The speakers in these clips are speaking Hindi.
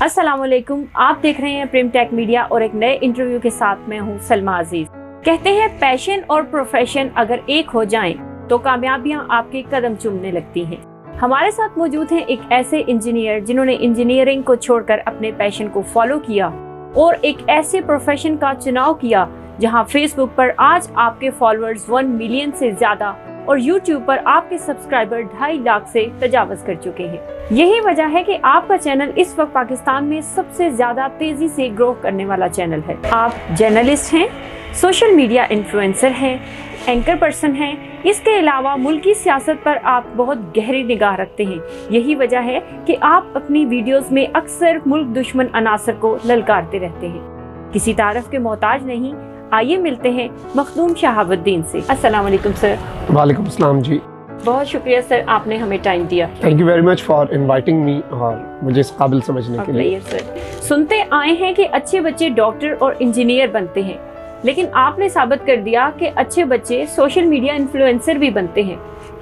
अस्सलामुअलैकुम, आप देख रहे हैं प्रिम टेक मीडिया और एक नए इंटरव्यू के साथ मैं हूं सलमा अजीज। कहते हैं पैशन और प्रोफेशन अगर एक हो जाएं तो कामयाबियां आपके कदम चूमने लगती हैं। हमारे साथ मौजूद हैं एक ऐसे इंजीनियर जिन्होंने इंजीनियरिंग को छोड़कर अपने पैशन को फॉलो किया और एक ऐसे प्रोफेशन का चुनाव किया जहां फेसबुक पर आज आपके फॉलोअर्स 1 मिलियन से ज्यादा और यूट्यूब पर आपके सब्सक्राइबर 2.5 लाख से तजावज कर चुके हैं। यही वजह है कि आपका चैनल इस वक्त पाकिस्तान में सबसे ज्यादा तेजी से ग्रो करने वाला चैनल है। आप जर्नलिस्ट हैं, सोशल मीडिया इन्फ्लुएंसर हैं, एंकर पर्सन हैं। इसके अलावा मुल्की सियासत पर आप बहुत गहरी निगाह रखते हैं। यही वजह है कि आप अपनी वीडियोस में अक्सर मुल्क दुश्मन अनासर को ललकारते रहते हैं। किसी तारीफ के मोहताज नहीं। आइए मिलते हैं मखदूम शहाबुद्दीन से। अस्सलाम वालेकुम सर। वालेकुम अस्सलाम जी। बहुत शुक्रिया सर, आपने हमें टाइम दिया। Thank you very much for inviting me और मुझे इस काबिल समझने के लिए। सर, सुनते आए हैं कि अच्छे बच्चे डॉक्टर और इंजीनियर बनते हैं, लेकिन आपने साबित कर दिया कि अच्छे बच्चे सोशल मीडिया इन्फ्लुएंसर भी बनते हैं।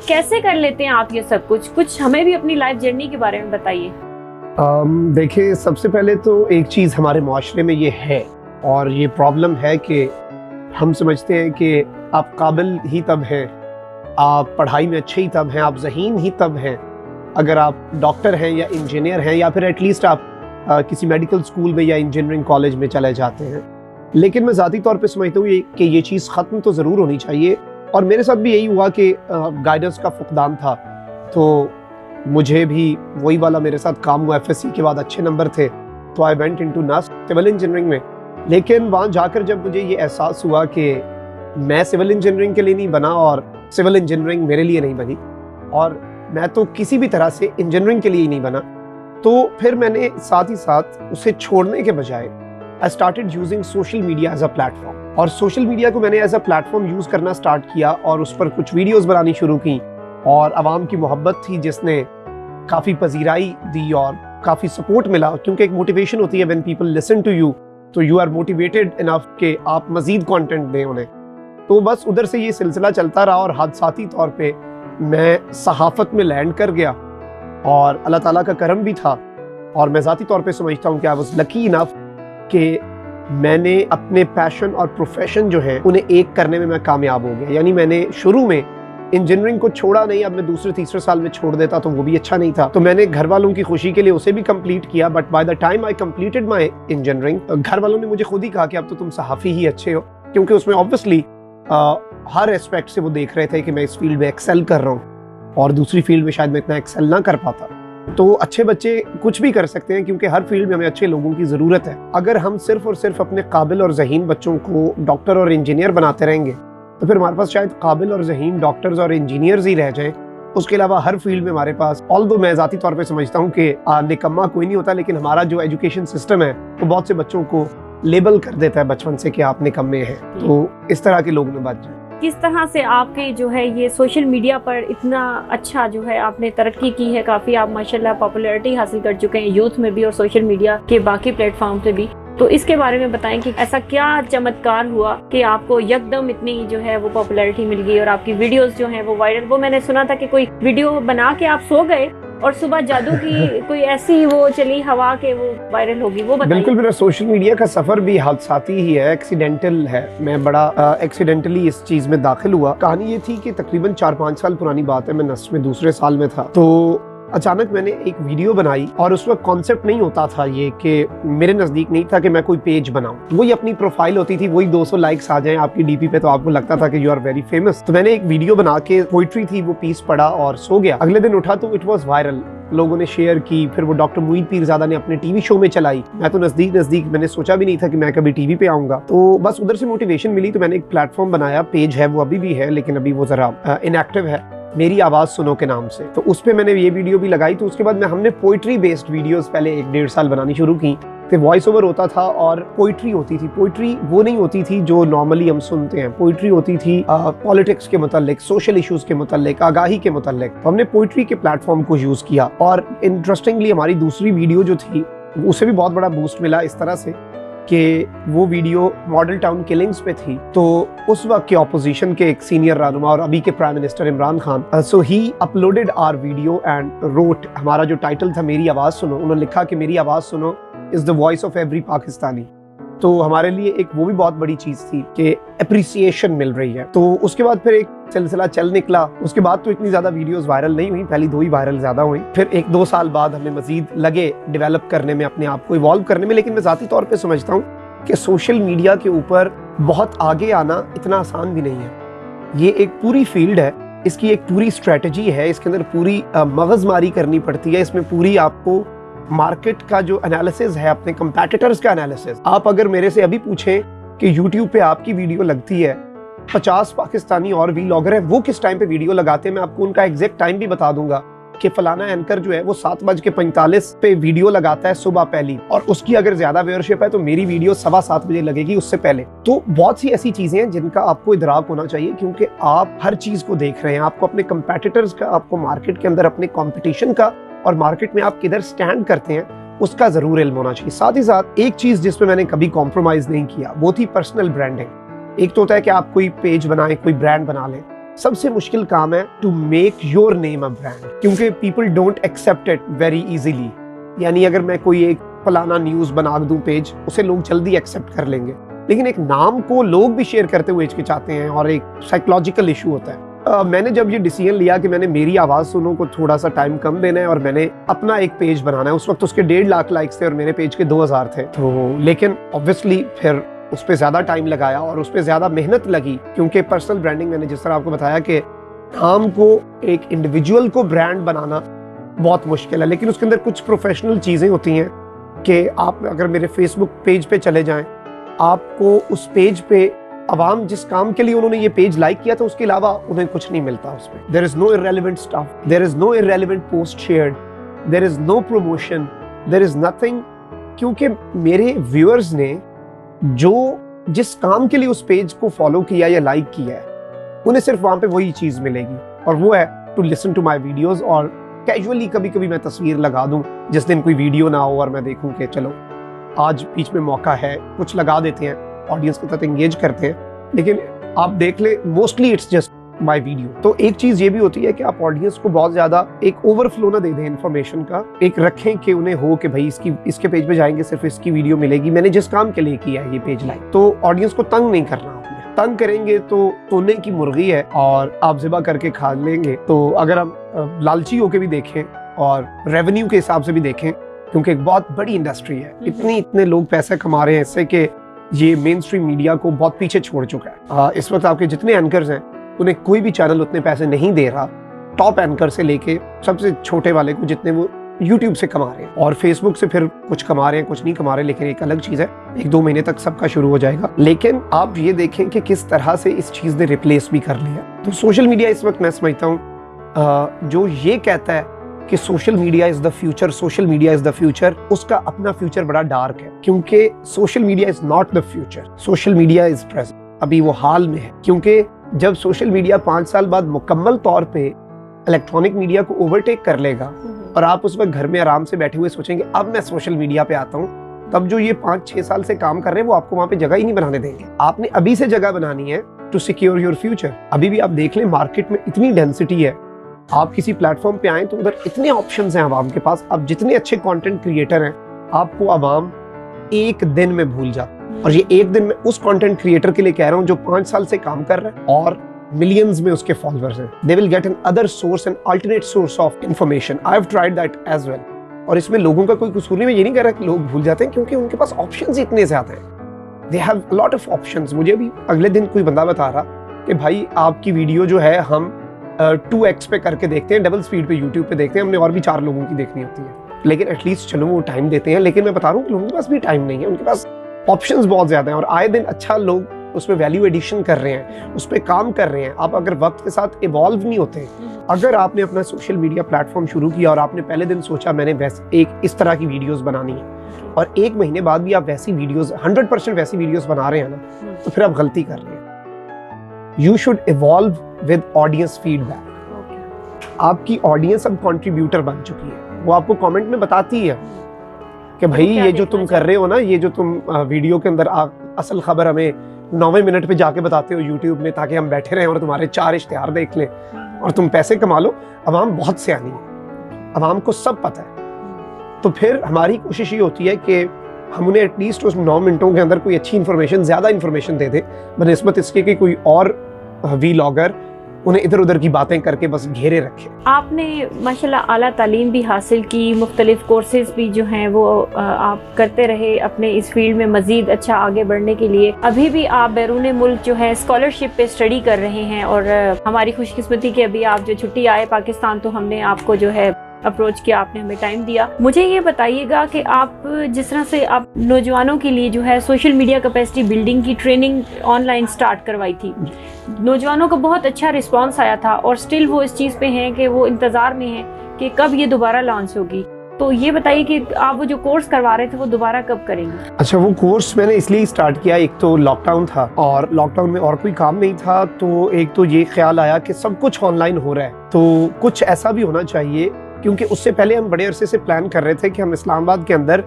कैसे कर लेते हैं आप ये सब कुछ हमें भी अपनी लाइफ जर्नी के बारे में बताइए। देखिए, सबसे पहले तो एक चीज़ हमारे माशरे में ये है और ये प्रॉब्लम है कि हम समझते हैं कि आप काबिल ही तब हैं, आप पढ़ाई में अच्छे ही तब हैं, आप ज़हीन ही तब हैं अगर आप डॉक्टर हैं या इंजीनियर हैं या फिर एटलीस्ट आप किसी मेडिकल स्कूल में या इंजीनियरिंग कॉलेज में चले जाते हैं। लेकिन मैं ज़ाती तौर पे समझता हूँ कि ये चीज़ ख़त्म तो ज़रूर होनी चाहिए और मेरे साथ भी यही हुआ कि गाइडेंस का फुकदान था, तो मुझे भी वही वाला मेरे साथ काम हुआ। FSC के बाद अच्छे नंबर थे तो I went into civil engineering में। लेकिन वहाँ जाकर जब मुझे ये एहसास हुआ कि मैं सिविल इंजीनियरिंग के लिए नहीं बना और सिविल इंजीनियरिंग मेरे लिए नहीं बनी और मैं तो किसी भी तरह से इंजीनियरिंग के लिए ही नहीं बना, तो फिर मैंने साथ ही साथ उसे छोड़ने के बजाय I started using social media as a platform. और सोशल मीडिया को मैंने एज अ प्लेटफॉर्म यूज़ करना स्टार्ट किया और उस पर कुछ वीडियोज़ बनानी शुरू की और आवाम की मोहब्बत थी जिसने काफ़ी पजीराई दी और काफ़ी सपोर्ट मिला, क्योंकि एक मोटिवेशन होती है when people listen to you, तो यू आर मोटिवेटेड इनफ कि आप मज़ीद कंटेंट दें उन्हें। तो बस उधर से ये सिलसिला चलता रहा और हादसाती तौर पे मैं सहाफ़त में लैंड कर गया और अल्लाह ताला का करम भी था और मैं ज़ाती तौर पे समझता हूँ कि आई वाज लकी इनफ कि मैंने अपने पैशन और प्रोफेशन जो है उन्हें एक करने में मैं कामयाब हो गया। यानी मैंने शुरू में इंजीनियरिंग को छोड़ा नहीं, अब मैं दूसरे तीसरे साल में छोड़ देता तो वो भी अच्छा नहीं था, तो मैंने घर वालों की खुशी के लिए उसे भी कंप्लीट किया। But by the time I completed my engineering, घर वालों ने मुझे खुद ही कहा कि अब तो तुम सहाफ़ी ही अच्छे हो, क्योंकि उसमें ऑब्वियसली हर एस्पेक्ट से वो देख रहे थे कि मैं इस फील्ड में एक्सेल कर रहा हूँ और दूसरी फील्ड में शायद मैं इतना एक्सेल ना कर पाता। तो अच्छे बच्चे कुछ भी कर सकते हैं क्योंकि हर फील्ड में हमें अच्छे लोगों की ज़रूरत है। अगर हम सिर्फ और सिर्फ अपने काबिल और ज़हीन बच्चों को डॉक्टर और इंजीनियर बनाते रहेंगे तो फिर हमारे पास शायद काबिल और ज़हीन डॉक्टर्स और इंजीनियर्स ही रह जाएं। उसके अलावा हर फील्ड में हमारे पास, ऑल्दो मैं ज़ाती तौर पे समझता हूँ कि निकम्मा कोई नहीं होता, लेकिन हमारा जो एजुकेशन सिस्टम है वो बहुत से बच्चों को लेबल कर देता है बचपन से कि आप निकम्मे हैं। तो इस तरह के लोग में बच जाए। किस तरह से आपके जो है ये सोशल मीडिया पर इतना अच्छा जो है आपने तरक्की की है, काफ़ी आप माशाल्लाह पॉपुलैरिटी हासिल कर चुके हैं यूथ में भी और सोशल मीडिया के बाकी प्लेटफॉर्म पे भी, तो इसके बारे में बताएं कि ऐसा क्या चमत्कार हुआ कि आपको यकदम इतनी जो है वो पॉपुलैरिटी मिल गई और आपकी वीडियोस जो हैं वो वायरल। वो मैंने सुना था कि कोई वीडियो बना के आप सो गए और सुबह जादू की कोई ऐसी वो चली हवा के वो वायरल होगी, वो बताइए। बिल्कुल, मेरा सोशल मीडिया का सफर भी हादसाती ही है, एक्सीडेंटल है। मैं बड़ा एक्सीडेंटली इस चीज में दाखिल हुआ। कहानी ये थी कि तकरीबन 4-5 साल पुरानी बात है, मैं नस्र में दूसरे साल में था, तो अचानक मैंने एक वीडियो बनाई और उस वक्त कॉन्सेप्ट नहीं होता था ये कि मेरे नज़दीक नहीं था कि मैं कोई पेज बनाऊं। वही अपनी प्रोफाइल होती थी, वही 200 लाइक्स आ जाएं आपकी डीपी पे तो आपको लगता था कि यू आर वेरी फेमस। तो मैंने एक वीडियो बना के, पोइट्री थी, वो पीस पढ़ा और सो गया। अगले दिन उठा तो इट वॉज वायरल, लोगों ने शेयर की, फिर वो डॉक्टर मुईद पीरज़ादा ने अपने टीवी शो में चलाई। मैं तो नज़दीक मैंने सोचा भी नहीं था कि मैं कभी टीवी पे आऊंगा, तो बस उधर से मोटिवेशन मिली। तो मैंने एक प्लेटफॉर्म बनाया, पेज है वो अभी भी है लेकिन अभी वो ज़रा इनएक्टिव है, मेरी आवाज़ सुनो के नाम से। तो उस पे मैंने ये वीडियो भी लगाई। तो उसके बाद हमने पोइट्री बेस्ड वीडियोस पहले 1-1.5 साल बनानी शुरू की। तो वॉइस ओवर होता था और पोइट्री होती थी। पोइट्री वो नहीं होती थी जो नॉर्मली हम सुनते हैं, पोइट्री होती थी पॉलिटिक्स के मुतालिक, सोशल इश्यूज के मुतालिक, आगाही के मुतालिक। तो हमने पोइट्री के प्लेटफॉर्म को यूज़ किया और इंटरेस्टिंगली हमारी दूसरी वीडियो जो थी उसे भी बहुत बड़ा बूस्ट मिला, इस तरह से कि वो वीडियो मॉडल टाउन किलिंग्स पे थी। तो उस वक्त के ऑपोजिशन के एक सीनियर रहनुमा और अभी के prime minister Imran Khan, so he uploaded our video and wrote, हमारा जो टाइटल था मेरी आवाज़ सुनो, उन्होंने लिखा कि मेरी आवाज़ सुनो is the voice of every Pakistani. तो हमारे लिए एक वो भी बहुत बड़ी चीज थी कि अप्रिसिएशन मिल रही है। तो उसके बाद फिर एक सिलसिला चल निकला। उसके बाद तो इतनी ज्यादा वीडियोस वायरल नहीं हुई, पहली 2 ही वायरल ज्यादा हुई। फिर 1-2 साल बाद हमें मजीद लगे डेवलप करने में, अपने आप को इवॉल्व करने में। लेकिन मैं जाती तौर पे समझता हूँ कि सोशल मीडिया के ऊपर बहुत आगे आना इतना आसान भी नहीं है। ये एक पूरी फील्ड है, इसकी एक पूरी स्ट्रेटजी है, इसके अंदर पूरी मगजमारी करनी पड़ती है। इसमें पूरी आपको मार्केट का जो एनालिसिस है, अपने कंपेटिटर्स का एनालिसिस। आप अगर मेरे से अभी पूछें कि YouTube पे आपकी वीडियो लगती है, 50 पाकिस्तानी और वीलॉगर है, वो किस टाइम पे वीडियो लगाते हैं, मैं आपको उनका एग्जैक्ट टाइम भी बता दूंगा कि फलाना एंकर जो है वो 7:45 पे वीडियो लगाता है सुबह पहली, और उसकी अगर ज्यादा व्यूअरशिप है तो मेरी वीडियो 7:15 बजे लगेगी उससे पहले। तो बहुत सी ऐसी चीजें हैं जिनका आपको इदराक होना चाहिए, क्योंकि आप हर चीज को देख रहे हैं। आपको अपने कंपेटिटर्स का, आपको मार्केट के अंदर अपने कॉम्पिटिशन का और मार्केट में आप किधर स्टैंड करते हैं उसका जरूर इल्म होना चाहिए। साथ ही साथ एक चीज जिसमें मैंने कभी कॉम्प्रोमाइज नहीं किया वो थी पर्सनल ब्रांडिंग। एक तो होता है कि आप कोई पेज बनाएं, कोई ब्रांड बना लें। सबसे मुश्किल काम है to make your name a brand, क्योंकि people don't accept it very easily. यानी अगर मैं कोई एक फलाना न्यूज बना दूं पेज, उसे लोग जल्दी एक्सेप्ट कर लेंगे, लेकिन एक नाम को लोग भी शेयर करते हुए हिचकिचाते हैं और एक साइकोलॉजिकल इशू होता है। मैंने जब ये डिसीजन लिया कि मैंने मेरी आवाज सुनो को थोड़ा सा टाइम कम देना है और मैंने अपना एक पेज बनाना है, उस वक्त उसके 1.5 लाख लाइक्स थे और मेरे पेज के 2000 थे। तो लेकिन ऑब्वियसली फिर उस पर ज्यादा टाइम लगाया और उस पर ज्यादा मेहनत लगी, क्योंकि पर्सनल ब्रांडिंग, मैंने जिस तरह आपको बताया कि नाम को, एक इंडिविजुअल को ब्रांड बनाना बहुत मुश्किल है। लेकिन उसके अंदर कुछ प्रोफेशनल चीजें होती हैं कि आप अगर मेरे फेसबुक पेज पे चले जाएं, आपको उस पेज पे अवाम जिस काम के लिए उन्होंने ये पेज लाइक किया था उसके अलावा उन्हें कुछ नहीं मिलता उसमें। There is no irrelevant stuff, there is no irrelevant post shared, there is no promotion, there is nothing, क्योंकि मेरे व्यूअर्स ने जो जिस काम के लिए उस पेज को फॉलो किया या लाइक किया है, उन्हें सिर्फ वहां पे वही चीज मिलेगी, और वो है to listen to my videos. और कैजुअली कभी कभी मैं तस्वीर लगा दूं जिस दिन कोई वीडियो ना हो और मैं देखूं कि चलो आज बीच में मौका है, कुछ लगा देते हैं, ऑडियंस के साथ एंगेज करते हैं। लेकिन आप देख ले, mostly it's just my video. तो एक चीज ये भी होती है कि आप ऑडियंस को बहुत ज्यादा एक ओवरफ्लो ना दे दें इन्फॉर्मेशन का, एक रखें कि उन्हें हो कि भाई इसके पेज पे जाएंगे सिर्फ इसकी वीडियो मिलेगी, मैंने जिस काम के लिए किया है ये पेज लाइक। तो ऑडियंस को तंग नहीं करना आपने, तंग करेंगे तो सोने की मुर्गी है और आप ज़िबा करके खा लेंगे। तो अगर हम लालची होके भी देखें और रेवेन्यू के हिसाब से भी देखें, क्योंकि एक बहुत बड़ी इंडस्ट्री है, इतने लोग पैसे कमा रहे हैं इससे कि ये मेन स्ट्रीम मीडिया को बहुत पीछे छोड़ चुका है। इस वक्त आपके जितने एंकर्स हैं उन्हें कोई भी चैनल उतने पैसे नहीं दे रहा, टॉप एंकर से लेके सबसे छोटे वाले को, जितने वो YouTube से कमा रहे हैं। और Facebook से फिर कुछ कमा रहे हैं, कुछ नहीं कमा रहे, लेकिन एक अलग चीज़ है, 1-2 महीने तक सबका शुरू हो जाएगा। लेकिन आप ये देखें कि किस तरह से इस चीज़ ने रिप्लेस भी कर लिया। तो सोशल मीडिया इस वक्त मैं समझता हूँ जो ये कहता है कि social media is the future, social media is the future, उसका अपना फ्यूचर बड़ा डार्क है, क्योंकि social media is not the future, social media is present, अभी वो हाल में है। क्योंकि जब सोशल मीडिया 5 साल बाद मुकम्मल तौर पे इलेक्ट्रॉनिक मीडिया को ओवरटेक कर लेगा और आप उस वक्त घर में आराम से बैठे हुए सोचेंगे अब मैं सोशल मीडिया पे आता हूँ, तब जो ये 5-6 साल से काम कर रहे हैं वो आपको वहां पे जगह ही नहीं बनाने देंगे। आपने अभी से जगह बनानी है टू सिक्योर योर फ्यूचर। अभी भी आप देख लें, मार्केट में इतनी डेंसिटी है, आप किसी प्लेटफॉर्म पे आए तो उधर इतने ऑप्शंस हैं आवाम के पास, आप जितने अच्छे कंटेंट क्रिएटर हैं आपको आवाम एक दिन में भूल जाती है। और ये एक दिन में उस कंटेंट क्रिएटर के लिए कह रहा हूँ जो 5 साल से काम कर रहा है और मिलियंस में उसके फॉलोअर्स हैं। They will get another source, an alternate source of information. I have tried that as well. और इसमें लोगों का कोई कसूर नहीं, मैं ये नहीं कह रहा कि लोग भूल जाते हैं, क्योंकि उनके पास ऑप्शंस इतने ज्यादा हैं। They have a lot of options. मुझे भी अगले दिन कोई बंदा बता रहा कि भाई आपकी वीडियो जो है हम 2x पे करके देखते हैं, डबल स्पीड पे यूट्यूब पे देखते हैं, हमने और भी 4 लोगों की देखनी होती है, लेकिन एटलीस्ट चलो वो टाइम देते हैं। लेकिन मैं बता रहा हूँ कि लोगों के पास भी टाइम नहीं है, उनके पास ऑप्शंस बहुत ज्यादा हैं और आए दिन अच्छा लोग उसमें वैल्यू एडिशन कर रहे हैं, उस पर काम कर रहे हैं। आप अगर वक्त के साथ इवॉल्व नहीं होते, अगर आपने अपना सोशल मीडिया प्लेटफॉर्म शुरू किया और आपने पहले दिन सोचा मैंने वैसे एक इस तरह की वीडियोस बनानी है और 1 महीने बाद भी आप वैसी वीडियोस 100% वैसी वीडियोस बना रहे हैं ना, तो फिर आप गलती कर रहे हैं। You should evolve with audience feedback. आपकी ऑडियंस अब कंट्रीब्यूटर बन चुकी है, वो आपको कमेंट में बताती है कि भाई ये जो तुम कर रहे हो ना, ये जो तुम वीडियो के अंदर असल खबर हमें 9वें मिनट पे जाके बताते हो यूट्यूब में, ताकि हम बैठे रहें और तुम्हारे 4 इश्तिहार देख लें और तुम पैसे कमा लो। अवाम बहुत सियानी है, अवाम को सब पता है। तो फिर हमारी कोशिश ये होती है कि हम उन्हें एटलीस्ट उस 9 मिनटों के अंदर कोई अच्छी इन्फॉर्मेशन, ज़्यादा इन्फॉर्मेशन दे दे, बनिस्बत इसके कि कोई और वीलॉगर उन्हें इधर उधर की बातें करके बस घेरे रखे। आपने माशाल्लाह आला तालीम भी हासिल की, मुख्तलिफ कोर्सेज भी जो हैं वो आप करते रहे अपने इस फील्ड में मज़ीद अच्छा आगे बढ़ने के लिए। अभी भी आप बैरून मुल्क जो है स्कॉलरशिप पे स्टडी कर रहे हैं, और हमारी खुशकिस्मती कि अभी आप जो छुट्टी आए पाकिस्तान तो हमने आपको जो है अप्रोच किया, आपने हमें टाइम दिया। मुझे ये बताइएगा कि आप जिस तरह से आप नौजवानों के लिए जो है सोशल मीडिया कैपेसिटी बिल्डिंग की ट्रेनिंग ऑनलाइन स्टार्ट करवाई थी, नौजवानों को बहुत अच्छा रिस्पांस आया था, और स्टिल वो इस चीज़ पे हैं कि वो इंतज़ार में हैं कि कब ये दोबारा लॉन्च होगी। तो ये बताइए कि आप वो जो कोर्स करवा रहे थे वो दोबारा कब करेंगे? अच्छा, वो कोर्स मैंने इसलिए स्टार्ट किया, एक तो लॉकडाउन था और लॉकडाउन में और कोई काम नहीं था, तो एक तो ये ख्याल आया कि सब कुछ ऑनलाइन हो रहा है तो कुछ ऐसा भी होना चाहिए, क्योंकि उससे पहले हम बड़े अरसे से प्लान कर रहे थे कि हम इस्लामाबाद के अंदर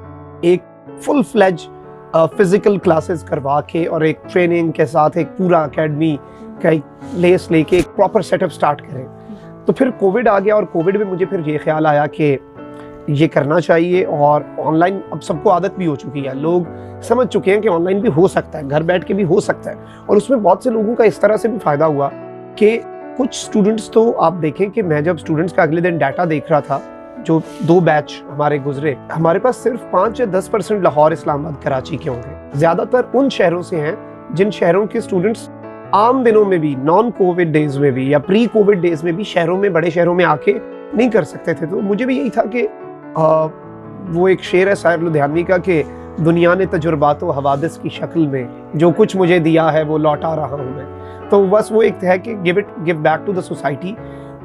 एक फुल फ्लेज फिजिकल क्लासेस करवा के और एक ट्रेनिंग के साथ एक पूरा एकेडमी का एक लेस लेके एक प्रॉपर सेटअप स्टार्ट करें। तो फिर कोविड आ गया और कोविड में मुझे फिर ये ख्याल आया कि ये करना चाहिए, और ऑनलाइन अब सबको आदत भी हो चुकी है, लोग समझ चुके हैं कि ऑनलाइन भी हो सकता है, घर बैठ के भी हो सकता है। और उसमें बहुत से लोगों का इस तरह से भी फ़ायदा हुआ कि कुछ स्टूडेंट्स, तो आप देखें कि मैं जब स्टूडेंट्स का अगले दिन डाटा देख रहा था, जो 2 बैच हमारे गुजरे, हमारे पास सिर्फ 5 या 10% लाहौर, इस्लामाबाद, कराची के होंगे। ज़्यादातर उन शहरों से हैं जिन शहरों के स्टूडेंट्स आम दिनों में भी, नॉन कोविड डेज में भी या प्री कोविड डेज में भी शहरों में, बड़े शहरों में आके नहीं कर सकते थे। तो मुझे भी यही था कि वो एक शेर है शायर लुधियानवी का कि दुनिया ने तजुर्बात व हवादिस की शक्ल में जो कुछ मुझे दिया है वो लौटा रहा हूँ मैं। तो बस वो एक है कि give back to the society.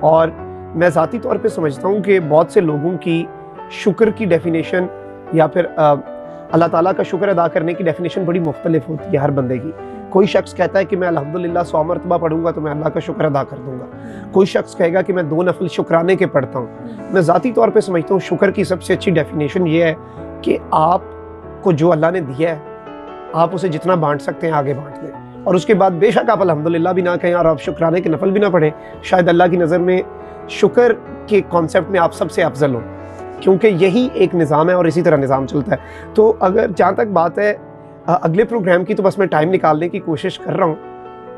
और मैं ज़ाती तौर पे समझता हूँ कि बहुत से लोगों की शुक्र की डेफिनेशन या फिर अल्लाह ताला का शुक्र अदा करने की डेफिनेशन बड़ी मुख्तलिफ होती है हर बंदे की। कोई शख्स कहता है कि मैं अल्हम्दुलिल्लाह 100 मरतबा पढ़ूंगा तो मैं अल्लाह का शुक्र अदा कर दूंगा। कोई शख्स कहेगा कि मैं 2 नफल शुक्राने के पढ़ता हूँ। मैं ज़ाती तौर पे समझता हूँ शुक्र की सबसे अच्छी डेफिनेशन ये है कि आपको जो अल्लाह ने दिया है आप उसे जितना बांट सकते हैं आगे बांट दें, और उसके बाद बेशक आप अल्हम्दुलिल्लाह भी ना कहें और आप शुक्राने के नफल भी ना पढ़ें, शायद अल्लाह की नज़र में शुक्र के कॉन्सेप्ट में आप सबसे अफजल हो, क्योंकि यही एक निज़ाम है और इसी तरह निज़ाम चलता है। तो अगर जहाँ तक बात है अगले प्रोग्राम की, तो बस मैं टाइम निकालने की कोशिश कर रहा हूँ,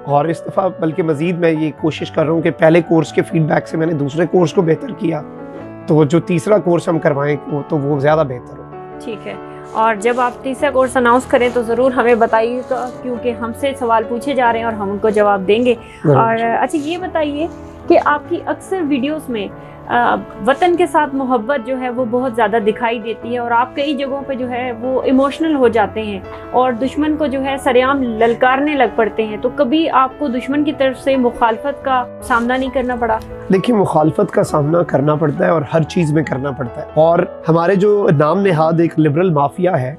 और इस दफ़ा बल्कि मज़ीद मैं ये कोशिश कर रहा हूँ कि पहले कोर्स के फीडबैक से मैंने दूसरे कोर्स को बेहतर किया, तो जो तीसरा कोर्स हम करवाएं वो ज़्यादा बेहतर हो। ठीक है, और जब आप तीसरा कोर्स अनाउंस करें तो ज़रूर हमें बताइएगा, क्योंकि हमसे सवाल पूछे जा रहे हैं और हम उनको जवाब देंगे। और अच्छा ये बताइए कि आपकी अक्सर वीडियोस में वतन के साथ मोहब्बत जो है वो बहुत ज़्यादा दिखाई देती है, और आप कई जगहों पे जो है वो इमोशनल हो जाते हैं और दुश्मन को जो है सरेआम ललकारने लग पड़ते हैं। तो कभी आपको दुश्मन की तरफ से मुखालफत का सामना नहीं करना पड़ा? देखिए, मुखालफत का सामना करना पड़ता है और हर चीज़ में करना पड़ता है। और हमारे जो नाम नेहाद एक लिबरल माफिया है,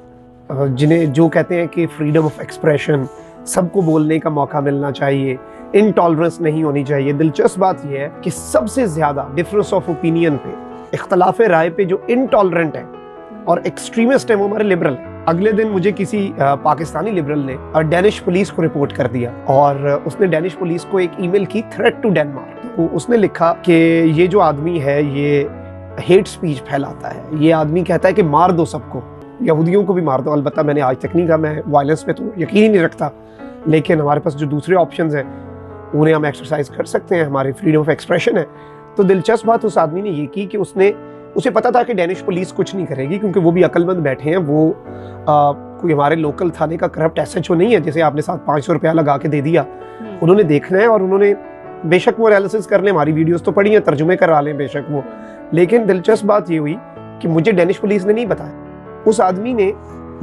जिन्हें जो कहते हैं कि फ्रीडम ऑफ एक्सप्रेशन, सबको बोलने का मौका मिलना चाहिए, इनटॉलरेंस नहीं होनी चाहिए। दिलचस्प बात यह है कि सबसे ज़्यादा डिफरेंस ऑफ ओपिनियन पे, इख्तलाफ राय पे जो इनटॉलरेंट है और एक्सट्रीमिस्ट है वो हमारे लिबरल है। अगले दिन मुझे किसी पाकिस्तानी लिबरल ने डेनिश पुलिस को रिपोर्ट कर दिया, और उसने डेनिश पुलिस को एक ईमेल की थ्रेट टू डेनमार्क। तो उसने लिखा कि ये जो आदमी है ये हेट स्पीच फैलाता है, ये आदमी कहता है कि मार दो सबको, यहूदियों को भी मार दो। अलबत्ता मैंने आज तक नहीं कहा, मैं वायलेंस पे तो यकीन ही नहीं रखता, लेकिन हमारे पास जो दूसरे ऑप्शंस हैं उन्हें हम एक्सरसाइज कर सकते हैं, हमारी फ्रीडम ऑफ एक्सप्रेशन है। तो दिलचस्प बात उस आदमी ने ये की कि उसे पता था कि डेनिश पुलिस कुछ नहीं करेगी, क्योंकि वो भी अक्लमंद बैठे हैं। वो कोई हमारे लोकल थाने का करप्ट SHO नहीं है जिसे आपने साथ 500 रुपया लगा के दे दिया। उन्होंने देखना है और उन्होंने बेशक वो एनालिसिस कर लें, हमारी वीडियोस तो पढ़ी हैं, तर्जुमे करा लें बेशक वो। लेकिन दिलचस्प बात ये हुई कि मुझे डेनिश पुलिस ने नहीं बताया, उस आदमी ने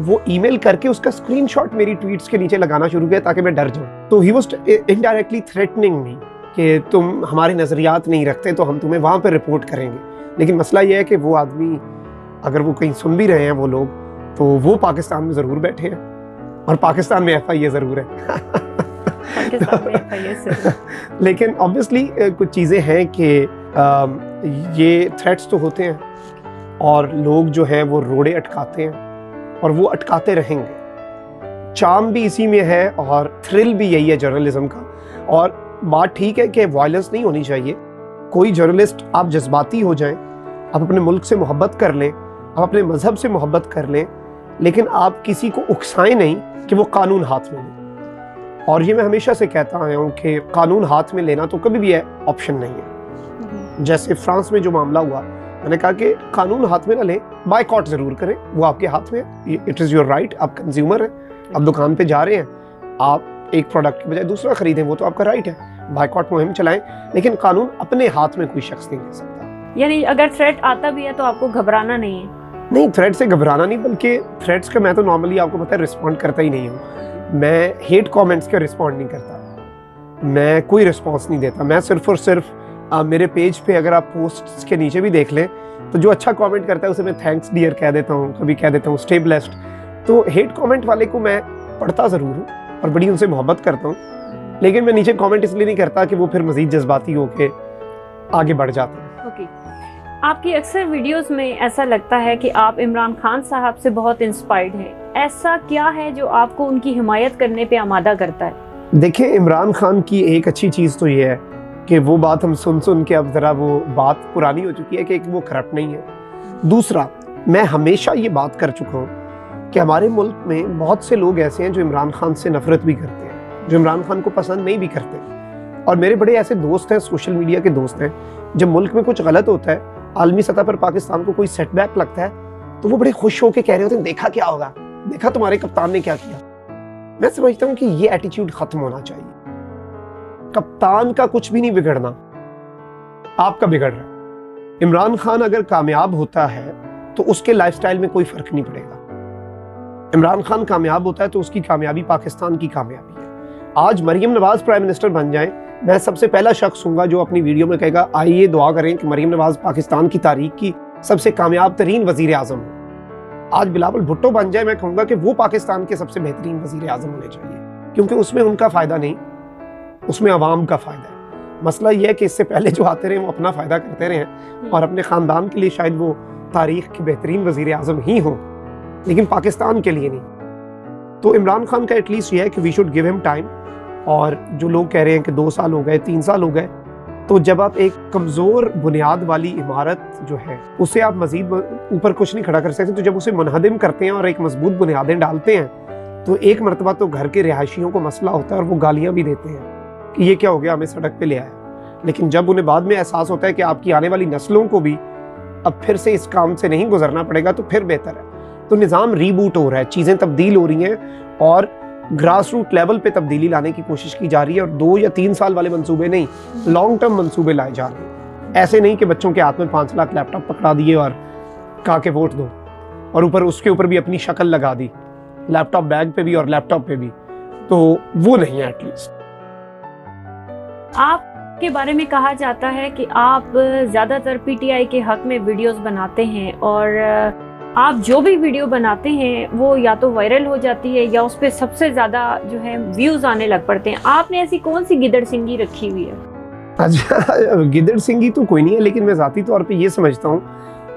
वो ईमेल करके उसका स्क्रीनशॉट मेरी ट्वीट्स के नीचे लगाना शुरू किया ताकि मैं डर जाऊं। तो ही वाज इनडायरेक्टली थ्रेटनिंग मी कि तुम हमारे नज़रियात नहीं रखते तो हम तुम्हें वहाँ पर रिपोर्ट करेंगे। लेकिन मसला ये है कि वो आदमी, अगर वो कहीं सुन भी रहे हैं वो लोग, तो वो पाकिस्तान में ज़रूर बैठे हैं और पाकिस्तान में FIA ज़रूर है। लेकिन ऑब्वियसली कुछ चीज़ें हैं कि ये थ्रेट्स तो होते हैं और लोग जो हैं वो रोड़े अटकाते हैं और वो अटकाते रहेंगे। चार्म भी इसी में है और थ्रिल भी यही है जर्नलिज्म का। और बात ठीक है कि वायलेंस नहीं होनी चाहिए। कोई जर्नलिस्ट, आप जज्बाती हो जाएं, आप अपने मुल्क से मोहब्बत कर लें, आप अपने मज़हब से मोहब्बत कर लें, लेकिन आप किसी को उकसाएं नहीं कि वो कानून हाथ में ले। और ये मैं हमेशा से कहता आया हूँ कि कानून हाथ में लेना तो कभी भी ऑप्शन नहीं है। जैसे फ्रांस में जो मामला हुआ, मैंने कहा कि कानून हाथ में ना लें, बायकॉट जरूर करें, वो आपके हाथ में है, इट इज़ योर राइट। आप कंज्यूमर हैं, आप दुकान पे जा रहे हैं, आप एक प्रोडक्ट की बजाय दूसरा खरीदें, वो तो आपका राइट है। बायकॉट मुहिम चलाएं, लेकिन कानून अपने हाथ में कोई शख्स नहीं ले सकता। यानी अगर थ्रेट आता भी है तो आपको घबराना नहीं है? नहीं, थ्रेट से घबराना नहीं, बल्कि थ्रेट्स का मैं तो नॉर्मली आपको पता है रिस्पॉन्ड करता ही नहीं हूँ। मैं हेट कमेंट्स का रिस्पॉन्ड नहीं करता, मैं कोई रिस्पॉन्स नहीं देता। मैं सिर्फ और सिर्फ मेरे पेज पे अगर आप पोस्ट्स के नीचे भी देख लें तो जो अच्छा कमेंट करता है उसे मैं थैंक्स डियर कह देता हूँ, कभी कह देता हूँ स्टे ब्लेस्ड। तो हेट कमेंट वाले को मैं पढ़ता ज़रूर हूँ और बड़ी उनसे मोहब्बत करता हूँ, लेकिन मैं नीचे कमेंट इसलिए नहीं करता कि वो फिर मज़ीद जज्बाती होके आगे बढ़ जाते हैं। ओके। आपकी अक्सर वीडियोस में ऐसा लगता है कि आप इमरान खान साहब से बहुत इंस्पायर्ड हैं। ऐसा क्या है जो आपको उनकी हिमायत करने पे आमादा करता है? देखिए, इमरान खान की एक अच्छी चीज़ तो ये है कि वो बात हम सुन के अब ज़रा वो बात पुरानी हो चुकी है कि वो करप्ट नहीं है। दूसरा, मैं हमेशा ये बात कर चुका हूँ कि हमारे मुल्क में बहुत से लोग ऐसे हैं जो इमरान खान से नफरत भी करते हैं, जो इमरान खान को पसंद नहीं भी करते। और मेरे बड़े ऐसे दोस्त हैं, सोशल मीडिया के दोस्त हैं, जब मुल्क में कुछ गलत होता है, आलमी सतह पर पाकिस्तान को कोई सेटबैक लगता है, तो वो बड़े खुश होकर कह रहे होते हैं देखा क्या होगा, देखा तुम्हारे कप्तान ने क्या किया। मैं समझता हूँ कि ये एटीट्यूड खत्म होना चाहिए। कप्तान का कुछ भी नहीं बिगड़ना, आपका बिगड़ रहा है। इमरान खान अगर कामयाब होता है तो उसके लाइफस्टाइल में कोई फर्क नहीं पड़ेगा। इमरान खान कामयाब होता है तो उसकी कामयाबी पाकिस्तान की कामयाबी है। आज मरियम नवाज प्राइम मिनिस्टर बन जाए, मैं सबसे पहला शख्स हूँगा जो अपनी वीडियो में कहेगा आइए दुआ करें कि मरियम नवाज पाकिस्तान की तारीख की सबसे कामयाब तरीन वजीर आजम हो। आज बिलावल भुट्टो बन जाए, मैं कहूँगा कि वो पाकिस्तान के सबसे बेहतरीन वजीर आजम होने चाहिए, क्योंकि उसमें उनका फ़ायदा नहीं, उसमें आवाम का फ़ायदा है। मसला यह है कि इससे पहले जो आते रहे वो अपना फ़ायदा करते रहे और अपने ख़ानदान के लिए शायद वो तारीख के बेहतरीन वज़ीर आज़म ही हों, लेकिन पाकिस्तान के लिए नहीं। तो इमरान खान का एटलीस्ट ये है कि we should give him time. और जो लोग कह रहे हैं कि 2 साल हो गए, 3 साल हो गए, तो जब आप एक कमज़ोर बुनियाद वाली इमारत जो है उसे आप मज़ीद ऊपर कुछ नहीं खड़ा कर सकते, तो जब उसे मुनहदिम करते हैं और एक मजबूत बुनियादें डालते हैं तो एक मरतबा तो घर के रिहायशियों को मसला होता है और वो गालियाँ भी देते हैं कि ये क्या हो गया, हमें सड़क पे ले आया। लेकिन जब उन्हें बाद में एहसास होता है कि आपकी आने वाली नस्लों को भी अब फिर से इस काम से नहीं गुजरना पड़ेगा, तो फिर बेहतर है। तो निज़ाम रीबूट हो रहा है, चीज़ें तब्दील हो रही हैं और ग्रास रूट लेवल पे तब्दीली लाने की कोशिश की जा रही है। और 2 या 3 साल वाले मंसूबे नहीं, लॉन्ग टर्म मंसूबे लाए जा रहे हैं। ऐसे नहीं कि बच्चों के हाथ में 5 लाख लैपटॉप पकड़ा दिए और कहा के वोट दो, और ऊपर उसके ऊपर भी अपनी शक्ल लगा दी, लैपटॉप बैग पे भी और लैपटॉप पे भी। तो वो नहीं है। एटलीस्ट आपके बारे में कहा जाता है कि आप ज़्यादातर पीटीआई के हक में वीडियोस बनाते हैं और आप जो भी वीडियो बनाते हैं वो या तो वायरल हो जाती है या उस पर सबसे ज़्यादा जो है व्यूज़ आने लग पड़ते हैं। आपने ऐसी कौन सी गिदड़ सिंगी रखी हुई है? अच्छा, गिदड़ सिंगी तो कोई नहीं है, लेकिन मैं ज़ाती तौर पे ये समझता हूँ,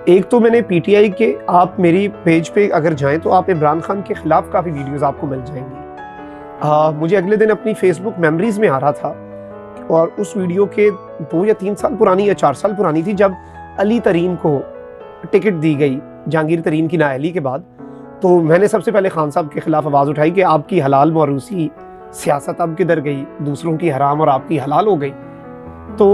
एक तो मैंने पीटीआई के, आप मेरी पेज पे अगर जाएं तो आप इमरान खान के खिलाफ काफ़ी वीडियोस आपको मिल जाएंगी। मुझे अगले दिन अपनी फेसबुक मेमोरीज में आ रहा था और उस वीडियो के 2 या 3 साल पुरानी या 4 साल पुरानी थी, जब अली तरीन को टिकट दी गई जहांगीर तरीन की नाअहली के बाद। तो मैंने सबसे पहले खान साहब के खिलाफ आवाज़ उठाई कि आपकी हलाल मौरूसी सियासत अब किधर गई, दूसरों की हराम और आपकी हलाल हो गई। तो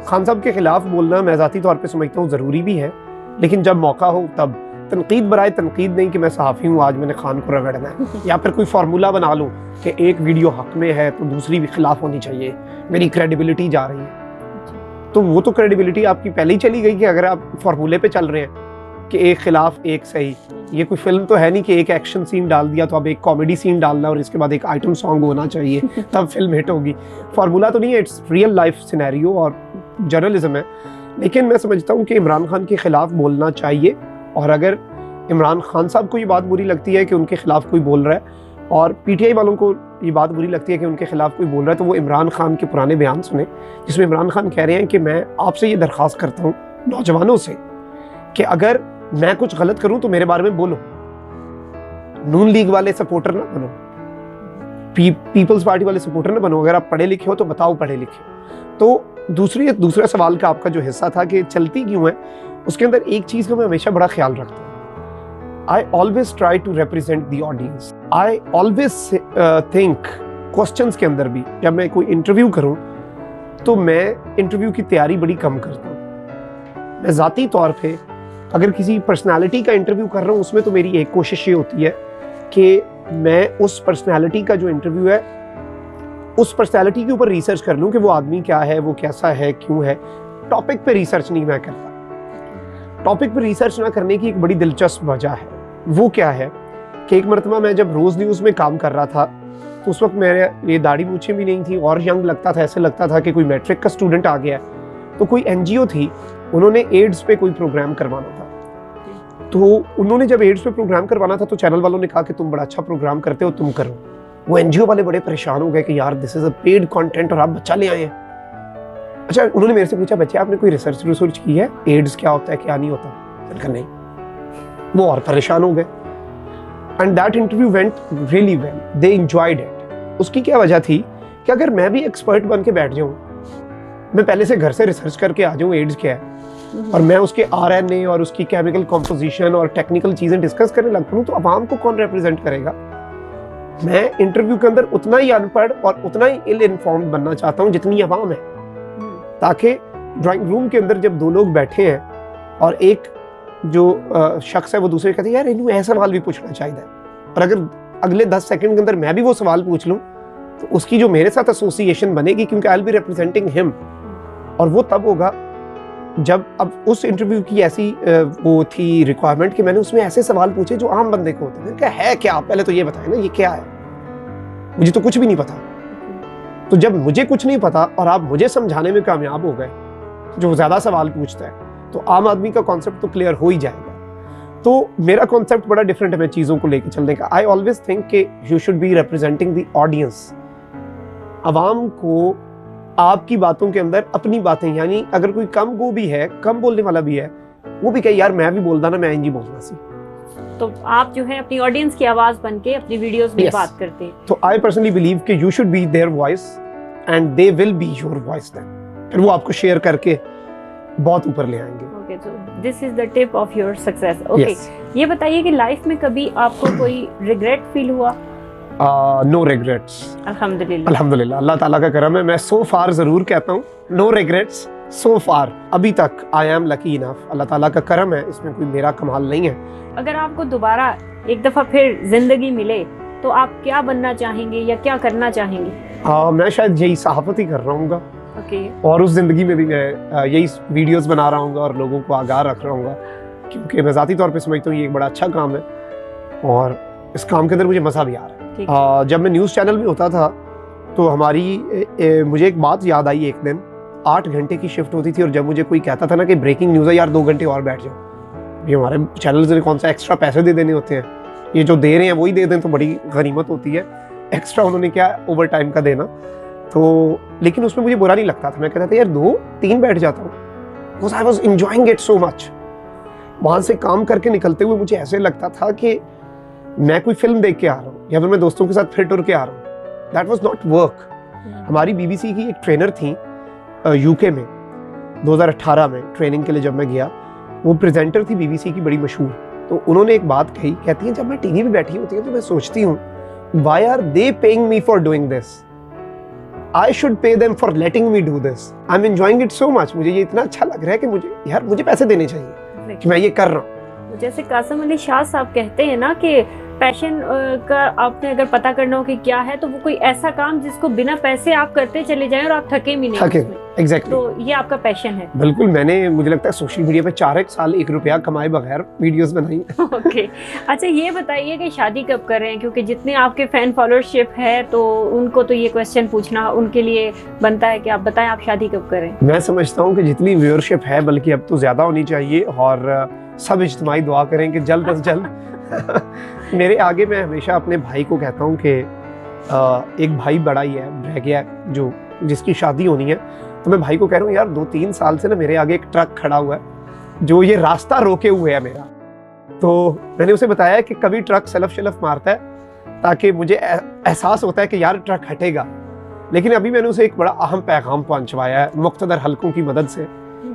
खान साहब के खिलाफ बोलना मैं ज़ाती तौर पे समझता हूँ ज़रूरी भी है, लेकिन जब मौका हो तब। तनकीद बराए तनकीद नहीं कि मैं सहाफ़ी हूँ आज मैंने खान को रगड़ना है, या फिर कोई फार्मूला बना लूँ कि एक वीडियो हक में है तो दूसरी भी खिलाफ होनी चाहिए, मेरी क्रेडिबिलिटी जा रही है। तो वो तो क्रेडिबिलिटी आपकी पहले ही चली गई कि अगर आप फार्मूले पे चल रहे हैं कि एक खिलाफ एक सही। ये कोई फिल्म तो है नहीं कि एक एक्शन सीन डाल दिया तो अब एक कॉमेडी सीन डालना और इसके बाद एक आइटम सॉन्ग होना चाहिए तब फिल्म हिट होगी। फार्मूला तो नहीं है, इट्स रियल लाइफ सिनेरियो और जर्नलिज्म है। लेकिन मैं समझता हूँ कि इमरान खान के खिलाफ बोलना चाहिए, और अगर इमरान खान साहब को ये बात बुरी लगती है कि उनके खिलाफ कोई बोल रहा है और पीटीआई वालों को ये बात बुरी लगती है कि उनके खिलाफ कोई बोल रहा है, तो वो इमरान खान के पुराने बयान सुने, जिसमें इमरान खान कह रहे हैं कि मैं आपसे ये दरख्वास्त करता हूँ नौजवानों से कि अगर मैं कुछ गलत करूं तो मेरे बारे में बोलो, नून लीग वाले सपोर्टर ना बनो, पीपल्स पार्टी वाले सपोर्टर ना बनो। अगर आप पढ़े लिखे हो तो बताओ पढ़े लिखे। तो दूसरा सवाल का आपका जो हिस्सा था कि चलती क्यों है, उसके अंदर एक चीज़ का मैं हमेशा बड़ा ख्याल रखता हूँ। I always try to represent the audience. I always think questions के अंदर भी जब मैं कोई इंटरव्यू करूं तो मैं इंटरव्यू की तैयारी बड़ी कम करता हूं। मैं ज़ाती तौर पे अगर किसी पर्सनालिटी का इंटरव्यू कर रहा हूं उसमें तो मेरी एक कोशिश ये होती है कि मैं उस पर्सनालिटी का जो इंटरव्यू है उस पर्सनालिटी के ऊपर रिसर्च कर लूं कि वो आदमी क्या है, वो कैसा है, क्यों है। टॉपिक पे रिसर्च नहीं मैं करता। टॉपिक पे रिसर्च ना करने की एक बड़ी दिलचस्प वजह है। वो क्या है कि एक मरतबा मैं जब रोज़ न्यूज़ में काम कर रहा था तो उस वक्त मेरे ये दाढ़ी मूछें भी नहीं थी और यंग लगता था, ऐसे लगता था कि कोई मैट्रिक का स्टूडेंट आ गया है। तो कोई एनजीओ थी, उन्होंने एड्स पे कोई प्रोग्राम करवाना था। तो उन्होंने जब एड्स पे प्रोग्राम करवाना था तो चैनल वालों ने कहा कि तुम बड़ा अच्छा प्रोग्राम करते हो, तुम करो। वो एनजीओ वाले बड़े परेशान हो गए कि यार this is a paid content और आप बच्चा ले आए हैं। अच्छा, उन्होंने मेरे से पूछा, बच्चे आपने कोई रिसर्च की है, एड्स क्या होता है क्या नहीं होता? मैंने कहा नहीं। वो और परेशान हो गए। And that interview went really well, they enjoyed it. उसकी क्या वजह थी कि अगर मैं भी एक्सपर्ट बन के बैठ जाऊं, मैं पहले से घर से रिसर्च करके आ जाऊं एड्स क्या है और मैं उसके आरएनए और उसकी केमिकल कॉम्पोजिशन और टेक्निकल चीजें डिस्कस करने लग पड़ूं, तो आवाम को कौन रिप्रेजेंट करेगा? मैं इंटरव्यू के अंदर उतना ही अनपढ़ और उतना ही इल इन्फॉर्म्ड बनना चाहता हूं जितनी आवाम है, ताकि ड्राइंग रूम के अंदर जब दो लोग बैठे हैं और एक जो शख्स है वो दूसरे कहते हैं यार इन्हें ऐसा सवाल भी पूछना चाहिए, और अगर अगले 10 सेकंड के अंदर मैं भी वो सवाल पूछ लूं तो उसकी जो मेरे साथ एसोसिएशन बनेगी, क्योंकि I will be representing him. और वो तब होगा जब अब उस इंटरव्यू की ऐसी वो थी रिक्वायरमेंट कि मैंने उसमें ऐसे सवाल पूछे जो आम बंदे को होते हैं। क्या है, क्या पहले तो ये बताएं ना, ये क्या है? मुझे तो कुछ भी नहीं पता। तो जब मुझे कुछ नहीं पता और आप मुझे समझाने में कामयाब हो गए, जो ज्यादा सवाल पूछता है, तो आम आदमी का कॉन्सेप्ट तो क्लियर हो ही जाएगा। तो मेरा कॉन्सेप्ट बड़ा डिफरेंट है मैं चीज़ों को लेकर चलने का। आई ऑलवेज थिंक कि you should be representing the audience. आवाम को आपकी बातों के अंदर अपनी बातें, यानी अगर कोई कम गो भी है, कम बोलने वाला भी है, वो भी कहे यार मैं भी बोलता ना, मैं इंजी बोलना सी। तो आप जो है अपनी ऑडियंस की आवाज बन के अपनी वीडियोस में बात करते हैं। तो आई पर्सनली बिलीव कि you should be their voice and they will be your voice then. फिर वो आपको शेयर करके बहुत ऊपर ले आएंगे। Okay, so this is the tip of your success. Okay, ये बताइए कि लाइफ में कभी आपको कोई रिग्रेट फील हुआ? No regrets. अल्हम्दुलिल्लाह। अल्हम्दुलिल्लाह, अल्लाह ताला का करम है। मैं सो फार जरूर कहता हूँ, नो रिग्रेट्स सो फार। अभी तक आई एम लकी इनफ। अल्लाह ताला का करम है, इसमें कोई मेरा कमाल नहीं है। अगर आपको दोबारा एक दफा फिर जिंदगी मिले तो आप क्या बनना चाहेंगे या क्या करना चाहेंगे? मैं शायद यही सहाफत ही कर रहा हूँ। ओके। और उस जिंदगी में भी मैं यही वीडियोस बना रहा हूँ और लोगों को आगाह रख रहा हूँ, क्योंकि मैं ज़ाती तौर पे समझता हूँ ये एक बड़ा अच्छा काम है और इस काम के अंदर मुझे मज़ा भी आ रहा है। जब मैं न्यूज़ चैनल में होता था तो मुझे एक बात याद आई। एक दिन 8 घंटे की शिफ्ट होती थी और जब मुझे कोई कहता था ना कि ब्रेकिंग न्यूज़ है यार 2 घंटे और बैठ जाओ, ये हमारे चैनल से कौन सा एक्स्ट्रा पैसे दे देने होते हैं, ये जो दे रहे हैं वही दे दें तो बड़ी गनीमत होती है। एक्स्ट्रा उन्होंने क्या ओवर टाइम का देना, तो लेकिन उसमें मुझे बुरा नहीं लगता था। मैं कहता था यार 2-3 बैठ जाता हूँ, because I was enjoying it so much. वहाँ से काम करके निकलते हुए मुझे ऐसे लगता था कि मैं कोई फिल्म देख के आ रहा हूँ या फिर मैं दोस्तों के साथ फिर टुर के आ रहा हूँ। That was not work. हमारी BBC की एक ट्रेनर थी यूके में, 2018 में ट्रेनिंग के लिए जब मैं गया, वो प्रेजेंटर थी BBC की बड़ी मशहूर। तो उन्होंने एक बात कही, कहती है जब मैं टीवी पे बैठी होती हूँ तो मैं सोचती हूँ why are they paying me for doing this, I should pay them for letting me do this, I am enjoying it so much. मुझे ये इतना अच्छा लग रहा है कि मुझे पैसे देने चाहिए कि मैं ये कर रहा हूँ। जैसे कासिम अली शाह साहब कहते हैं ना कि पैशन का आपने अगर पता करना हो कि क्या है तो वो कोई ऐसा काम जिसको बिना पैसे आप करते चले जाएं और आप थके भी नहीं। एग्जैक्टली। तो ये आपका पैशन है। बिल्कुल। मुझे लगता है सोशल मीडिया पे 4 साल 1 रुपया कमाए बगैर वीडियोस बनाई। ओके। अच्छा, ये बताइए कि शादी कब कर रहे हैं, क्योंकि जितने आपके फैन फॉलोअरशिप है तो उनको तो ये क्वेश्चन पूछना उनके लिए बनता है कि आप बताएं आप शादी कब करें। मैं समझता हूँ कि जितनी व्यूअरशिप है बल्कि अब तो ज्यादा होनी चाहिए और सब इज्तिमाई दुआ करें कि जल्द अज जल्द मेरे आगे मैं हमेशा अपने भाई को कहता हूँ कि एक भाई बड़ा ही है, रह गया, जो जिसकी शादी होनी है, तो मैं भाई को कह रहा हूँ यार 2-3 साल से ना मेरे आगे एक ट्रक खड़ा हुआ है जो ये रास्ता रोके हुए है मेरा। तो मैंने उसे बताया कि कभी ट्रक सलफ मारता है ताकि मुझे एहसास होता है कि यार ट्रक हटेगा, लेकिन अभी मैंने उसे एक बड़ा अहम पैगाम पहुंचवाया है मुख्तदर हलकों की मदद से,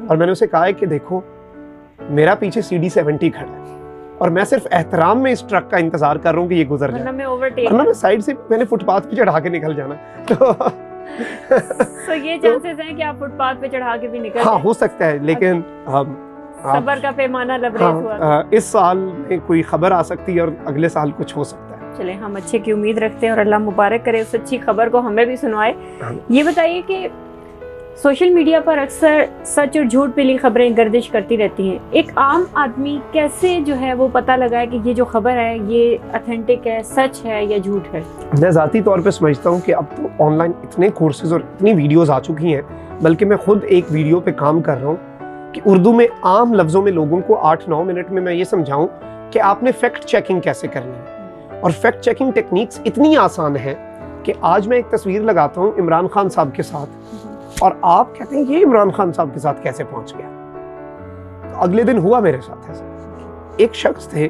और मैंने उसे कहा है कि देखो मेरा पीछे CD70 खड़ा है और मैं सिर्फ एहतराम में इस ट्रक का इंतजार कर रहा हूँ कि ये गुजर वरना जाए, मैं ओवरटेक, वरना मैं साइड से मैंने फुटपाथ पे चढ़ा के निकल जाना। तो ये चांसेस हैं कि आप फुटपाथ पे चढ़ा के भी निकल हाँ, जाएं। हो सकता है, लेकिन सबर का पैमाना लबरेज हुआ। इस साल में कोई खबर आ सकती है और अगले साल कुछ हो सकता है। चले, हम अच्छे की उम्मीद रखते हैं और अल्लाह मुबारक करे उस अच्छी खबर को हमें भी सुनवाए। ये बताइए कि सोशल मीडिया पर अक्सर सच और झूठ मिली खबरें गर्दिश करती रहती हैं। एक आम आदमी कैसे जो है वो पता लगाए कि ये जो खबर है ये ऑथेंटिक है, सच है या झूठ है? मैं ज़ाती तौर पे समझता हूँ कि अब तो ऑनलाइन इतने कोर्सेज और इतनी वीडियोस आ चुकी हैं, बल्कि मैं खुद एक वीडियो पे काम कर रहा हूँ कि उर्दू में आम लफ्ज़ों में लोगों को 8-9 मिनट में मैं ये समझाऊँ कि आपने फैक्ट चेकिंग कैसे करनी है। और फैक्ट चेकिंग टेक्निक्स इतनी आसान है कि आज मैं एक तस्वीर लगाता हूँ इमरान खान साहब के साथ, और आप कहते हैं ये इमरान खान साहब के साथ कैसे पहुंच गया। तो अगले दिन हुआ मेरे साथ ऐसा, एक शख्स थे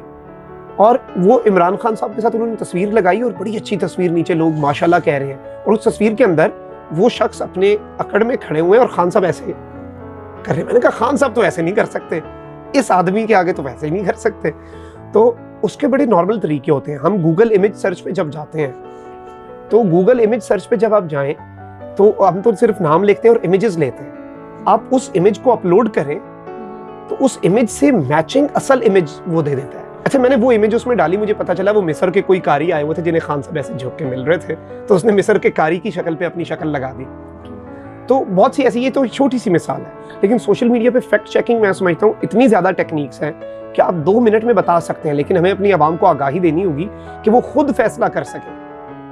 और वो इमरान खान साहब के साथ उन्होंने तस्वीर लगाई और बड़ी अच्छी तस्वीर, नीचे लोग माशाल्लाह कह रहे हैं, और उस तस्वीर के अंदर वो शख्स अपने अकड़ में खड़े हुए हैं और खान साहब ऐसे कर रहे हैं। मैंने कहा खान साहब तो ऐसे नहीं कर सकते, इस आदमी के आगे तो वैसे ही नहीं कर सकते। तो उसके बड़े नॉर्मल तरीके होते हैं। हम गूगल इमेज सर्च पे जब जाते हैं, तो गूगल इमेज सर्च पे जब आप जाएं तो हम तो सिर्फ नाम लिखते हैं और इमेजेस लेते हैं। आप उस इमेज को अपलोड करें तो उस इमेज से मैचिंग असल इमेज वो दे देता है। अच्छा, मैंने वो इमेज उसमें डाली, मुझे पता चला वो मिस्र के कोई कारी आए हुए थे जिन्हें खान साहब ऐसे झुक के मिल रहे थे, तो उसने मिस्र के कारी की शक्ल पे अपनी शक्ल लगा दी। तो बहुत सी ऐसी, ये तो छोटी सी मिसाल है, लेकिन सोशल मीडिया पे फैक्ट चेकिंग मैं समझता हूँ इतनी ज्यादा टेक्निक्स हैं कि आप 2 मिनट में बता सकते हैं, लेकिन हमें अपनी आवाम को आगाही देनी होगी कि वो खुद फैसला कर सके।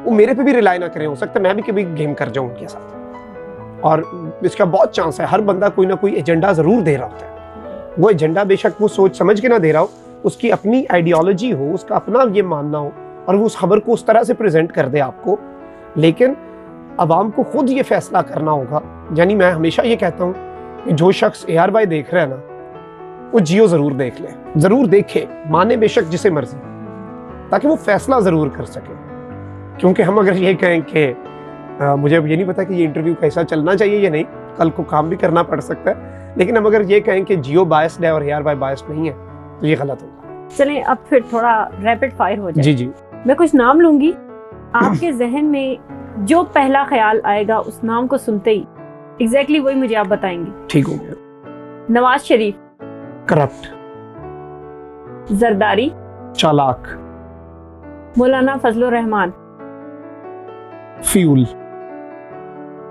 वो मेरे पे भी रिलाई ना करें, हो सकता है मैं भी कभी गेम कर जाऊं उनके साथ, और इसका बहुत चांस है। हर बंदा कोई ना कोई एजेंडा जरूर दे रहा होता है। वो एजेंडा बेशक वो सोच समझ के ना दे रहा हो, उसकी अपनी आइडियोलॉजी हो, उसका अपना ये मानना हो, और वो उस खबर को उस तरह से प्रेजेंट कर दे आपको, लेकिन अवाम को खुद ये फैसला करना होगा। यानी मैं हमेशा ये कहता हूँ कि जो शख्स ARY देख रहा है ना, वो जियो जरूर देख ले, जरूर देखे, माने बेशक जिसे मर्जी, ताकि वो फैसला जरूर कर सके। क्योंकि हम अगर ये कहें कि मुझे अब ये नहीं पता कि ये इंटरव्यू कैसा चलना चाहिए या नहीं, कल को काम भी करना पड़ सकता है, लेकिन हम अगर ये कहें कि जियो बायस्ड है और ARY बायस्ड नहीं है तो ये गलत होगा। चलें, अब फिर थोड़ा रैपिड फायर हो जाए। जी जी, मैं कुछ नाम लूंगी, आपके जहन में जो पहला ख्याल आएगा उस नाम को सुनते ही एग्जैक्टली वही मुझे आप बताएंगे। ठीक हो गया। नवाज शरीफ, करप्ट, जरदारी, चालाक, मौलाना Fazlur Rahman, fuel,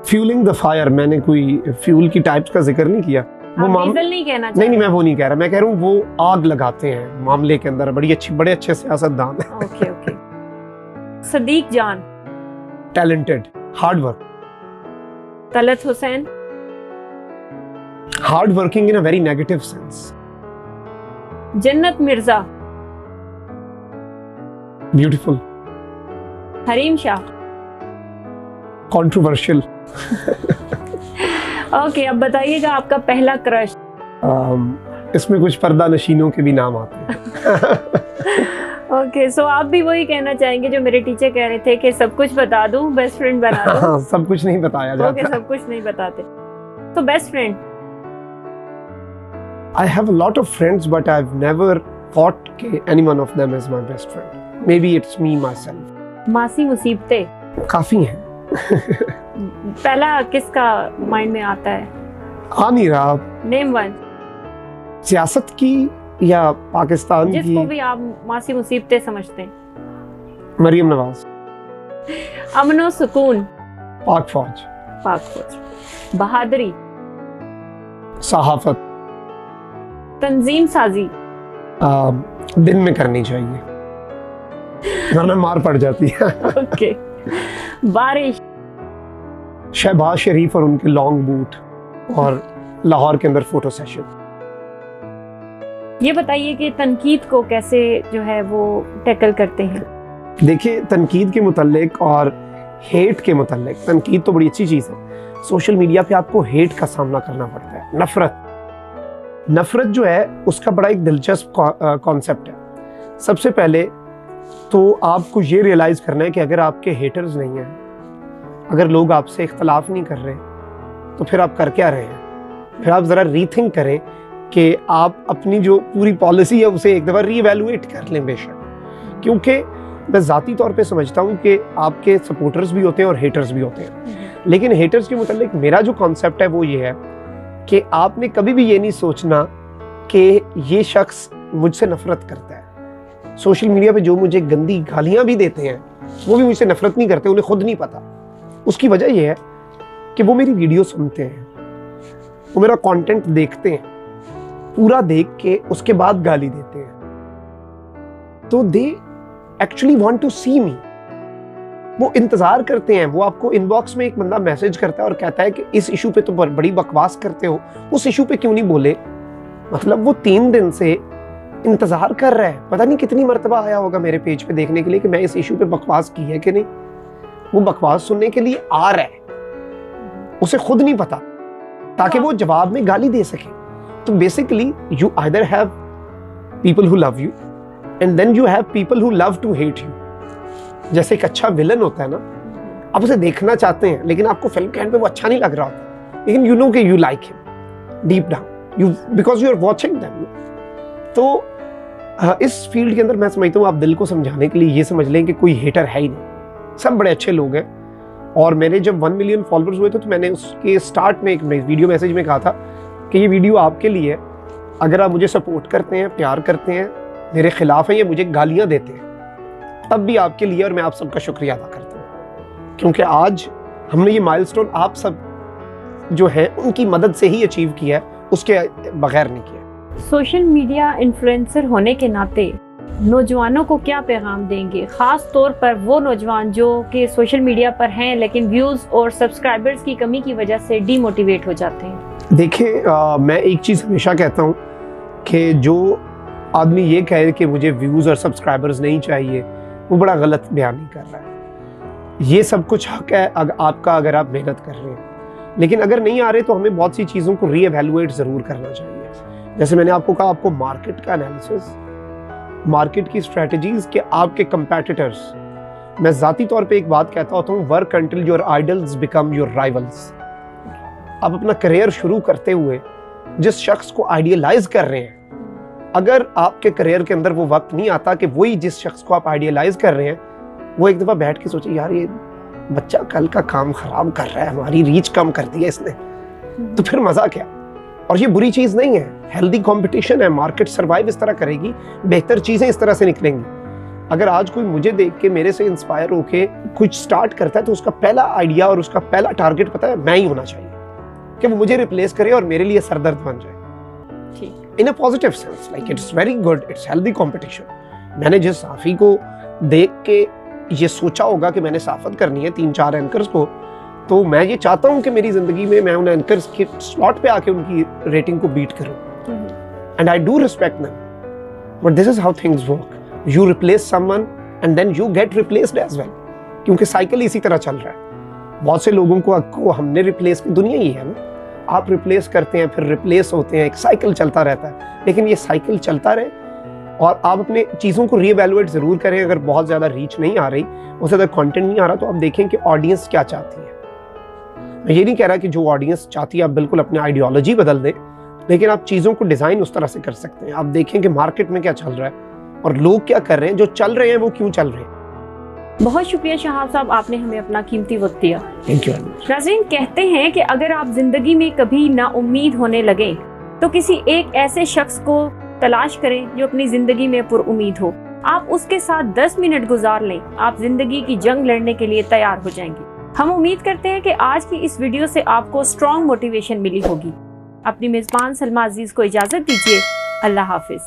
fuelling the fire. मैंने कोई फ्यूल की टाइप्स का जिक्र नहीं किया। वो डीजल नहीं कहना नहीं, मैं वो नहीं कह रहा, मैं कह रहा हूँ वो आग लगाते हैं मामले के अंदर। बड़े अच्छे सियासतदान हैं। Okay okay. Sadiq Jan, talented, hard work, Talat Hussain, hard working in a very negative sense, Jannat Mirza, beautiful, Hareem Shah. Controversial. Okay, अब बताइएगा आपका पहला क्रश। इसमें कुछ पर्दा नशीनों के भी नाम आते हैं। ओके, सो आप भी वही कहना चाहेंगे जो मेरे टीचर कह रहे थे कि सब कुछ बता दूं, बेस्ट फ्रेंड बना दूं। हाँ, सब कुछ नहीं बताया जाता। ओके, सब कुछ नहीं बताते। तो best friend. I have a lot of friends, but I've never thought कि any one of them is my best friend. Maybe it's me myself. मासी मुसीबतें, काफी हैं। पहला किसका माइंड में आता है? आ नहीं रहा। Name one. सियासत की या पाकिस्तान की? जिसको भी आप मासी मुसीबतें समझते हैं। मरियम नवाज। अमनो सुकून। पाक फौज। पाक फौज। बहादुरी। सहाफत। तंजीम साजी। दिन में करनी चाहिए, वरना मार पड़ जाती है। ओके। बारिश। शहबाज शरीफ और उनके लॉन्ग बूट, और लाहौर के अंदर फोटो सेशन। ये बताइए कि तनकीद को कैसे जो है वो टैकल करते हैं? देखिए, तनकीद के मुतल्लिक और हेट के मुतल्लिक, तनकीद तो बड़ी अच्छी चीज़ है। सोशल मीडिया पे आपको हेट का सामना करना पड़ता है। नफरत जो है उसका बड़ा एक दिलचस्प कॉन्सेप्ट है। सबसे पहले तो आपको ये रियलाइज़ करना है कि अगर आपके हेटर्स नहीं हैं, अगर लोग आपसे इख्तलाफ नहीं कर रहे, तो फिर आप कर क्या रहे हैं? फिर आप ज़रा रीथिंक करें कि आप अपनी जो पूरी पॉलिसी है उसे एक दफ़ा रीएवैल्यूएट कर लें बेशक, क्योंकि मैं ज़ाती तौर पे समझता हूँ कि आपके सपोर्टर्स भी होते हैं और हेटर्स भी होते हैं। लेकिन हेटर्स के मुतालिक मेरा जो कॉन्सेप्ट है वो ये है कि आपने कभी भी ये नहीं सोचना कि ये शख्स मुझसे नफरत करता है। सोशल मीडिया पे जो मुझे गंदी गालियाँ भी देते हैं वो भी मुझसे नफरत नहीं करते, उन्हें खुद नहीं पता। उसकी वजह यह है कि वो मेरी वीडियो सुनते हैं, वो मेरा कंटेंट देखते हैं, पूरा देख के उसके बाद गाली देते हैं। तो दे एक्चुअली वांट टू सी मी, वो इंतजार करते हैं। वो आपको इनबॉक्स में एक बंदा मैसेज करता है और कहता है कि इस इशू पे तो बड़ी बकवास करते हो, उस इशू पे क्यों नहीं बोले। मतलब वो 3 दिन से इंतजार कर रहा है, पता नहीं कितनी मर्तबा आया होगा मेरे पेज पे देखने के लिए कि मैं इस इशू पे बकवास की है कि नहीं। वो बकवास सुनने के लिए आ रहा है, उसे खुद नहीं पता, ताकि वो जवाब में गाली दे सके। तो basically you either have people who love you and then you have people who love to hate you. जैसे एक अच्छा विलन होता है ना, आप उसे देखना चाहते हैं लेकिन आपको फिल्म के एंड पे वो अच्छा नहीं लग रहा होता, लेकिन यू नो कि you like him deep down, you because you are watching them. तो इस फील्ड के अंदर मैं समझता हूँ आप दिल को समझाने के लिए ये समझ लें कि कोई हेटर है ही नहीं, सब बड़े अच्छे लोग हैं। और मेरे जब 1 मिलियन फॉलोअर्स हुए थे तो मैंने उसके स्टार्ट में एक वीडियो मैसेज में कहा था कि ये वीडियो आपके लिए है, अगर आप मुझे सपोर्ट करते हैं, प्यार करते हैं, मेरे खिलाफ हैं, ये मुझे गालियां देते हैं, तब भी आपके लिए, और मैं आप सबका शुक्रिया अदा करता हूँ, क्योंकि आज हमने ये माइलस्टोन आप सब जो है उनकी मदद से ही अचीव किया है, उसके बगैर नहीं किया। सोशल मीडिया इन्फ्लुएंसर होने के नाते नौजवानों को क्या पैगाम देंगे, खास तौर पर वो नौजवान जो कि सोशल मीडिया पर हैं लेकिन व्यूज़ और सब्सक्राइबर्स की कमी की वजह से डीमोटिवेट हो जाते हैं? देखिए, मैं एक चीज़ हमेशा कहता हूँ कि जो आदमी ये कहे कि मुझे व्यूज़ और सब्सक्राइबर्स नहीं चाहिए, वो बड़ा गलत बयान नहीं कर रहा है। ये सब कुछ हक है आपका अगर आप मेहनत कर रहे हैं, लेकिन अगर नहीं आ रहे तो हमें बहुत सी चीज़ों को रीएवैल्यूएट ज़रूर करना चाहिए। जैसे मैंने आपको कहा, आपको मार्केट का एनालिसिस, मार्केट की स्ट्रेटजीज के आपके कंपेटिटर्स। मैं ज़ाती तौर पे एक बात कहता होता हूँ, work until your idols become your rivals. आप अपना करियर शुरू करते हुए जिस शख्स को आइडियलाइज कर रहे हैं, अगर आपके करियर के अंदर वो वक्त नहीं आता कि वही जिस शख्स को आप आइडियलाइज कर रहे हैं वो एक दफ़ा बैठ के सोचे, यार ये बच्चा कल का काम खराब कर रहा है, हमारी रीच कम कर दी है इसने, तो फिर मज़ा क्या। और ये बुरी चीज़ नहीं है, हेल्दी कंपटीशन है, मार्केट सर्वाइव इस तरह करेगी, बेहतर चीज़ें इस तरह से निकलेंगी। अगर आज कोई मुझे देख के मेरे से इंस्पायर होके कुछ स्टार्ट करता है तो उसका पहला आइडिया और उसका पहला टारगेट पता है मैं ही होना चाहिए, कि वो मुझे रिप्लेस करे और मेरे लिए सरदर्द बन जाए। In a positive sense, like it's very good, it's healthy competition. मैंने जिस साफी को देख के ये सोचा होगा कि मैंने साफत करनी है 3-4 एंकर्स को, तो मैं ये चाहता हूँ कि मेरी जिंदगी में मैं उन एंकर्स के स्लॉट पे आके उनकी रेटिंग को बीट करूँ। And I do respect them, but this is how things work. You replace someone and then you get replaced as well, क्योंकि साइकिल इसी तरह चल रहा है। बहुत से लोगों को हमने रिप्लेस, दुनिया ही है ना, आप रिप्लेस करते हैं फिर रिप्लेस होते हैं, एक साइकिल चलता रहता है। लेकिन ये साइकिल चलता रहे और आप अपने चीज़ों को रीएवैल्यूएट ज़रूर करें। अगर बहुत ज़्यादा रीच नहीं आ रही, उससे ज़्यादा कंटेंट नहीं आ रहा, तो आप देखें कि ऑडियंस क्या चाहती है। मैं ये नहीं कह रहा कि जो ऑडियंस चाहती है आप बिल्कुल अपनी आइडियोलॉजी बदल दें, लेकिन आप चीज़ों को डिज़ाइन उस तरह से कर सकते हैं। आप देखें कि मार्केट में क्या चल रहा है और लोग क्या कर रहे हैं, जो चल रहे हैं वो क्यों चल रहे हैं। बहुत शुक्रिया शहाब साहब, आपने हमें अपना कीमती वक्त दिया। Thank you. नाज़रीन, कहते हैं कि अगर आप जिंदगी में कभी नाउम्मीद होने लगे तो किसी एक ऐसे शख्स को तलाश करें जो अपनी जिंदगी में पुरुम्मीद हो। आप उसके साथ 10 मिनट गुजार लें, आप जिंदगी की जंग लड़ने के लिए तैयार हो जाएंगे। हम उम्मीद करते हैं कि आज की इस वीडियो से आपको स्ट्रॉन्ग मोटिवेशन मिली होगी। अपनी मेजबान सलमा अजीज को इजाजत दीजिए। अल्लाह हाफिज।